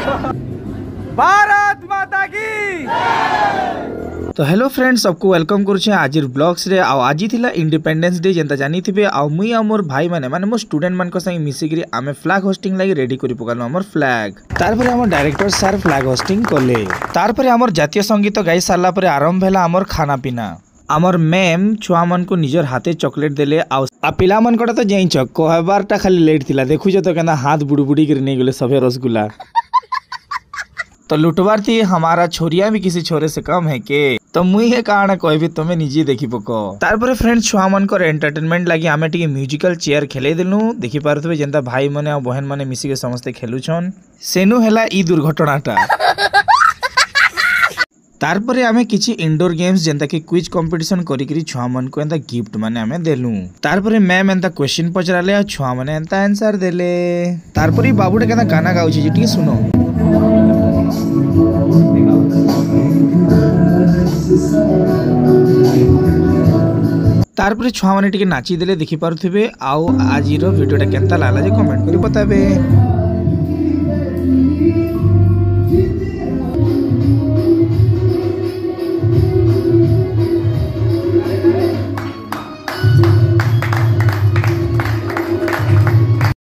भारत माता की। तो हेलो फ्रेंड्स, सबको वेलकम करुचे आज ब्लॉग्स रे। आज थिला इंडिपेंडेंस डे जेंता जानी थिबे। मुई आ मोर भाई माने मो स्टूडेंट मान को संग मिसिकरी आमे फ्लैग होस्टिंग लागि रेडी करि पकालो हमर फ्लैग। तारपरे हमर डायरेक्टर सर फ्लैग होस्टिंग करले। तारपरे हमर जातीय संगीत गाई सारला परे आरंभ भेला हमर खाना पीना। आमर मैम छुआ मन को निजर हाथे चॉकलेट देले आ पिला मन कोटा तो जैंच कहबारटा खाली लेट थिला। देखुछ तो केना हाथ बुड़बुड़ी कर नै गेले सभे रसगुल्ला। तो लुटवार थी हमारा छोरिया भी किसी छोरे से कम है के। तो मुई है कहाना कहबी तुम्हें निजी देखी पको। तारपरे फ्रेंड्स छुआ मन को एंटरटेनमेंट लगी आमे टिके म्यूजिकल चेयर खेले देलु। देखि पारथबे जेंता भाई मने आ बहन माने मिसी के समस्त खेलुछन। सेनु हैला ई दुर्घटनाटा। तारपरे आमे किछि इंडोर गेम्स जेंता कि क्विज कंपटीशन करी करी छुआ मन को एंता गिफ्ट माने आमे देलु। तारपरे मैम एंता क्वेश्चन पचराले आ छुआ माने एंता आंसर देले। तारपरे बाबूटे केना गाना गाउछि जे टिके सुनो। तारपरे छुआ माने टिके नाची देले। देखि पारुथिबे। आउ आजिरो वीडियोटा केनता लागला जे कमेंट करि बताबे।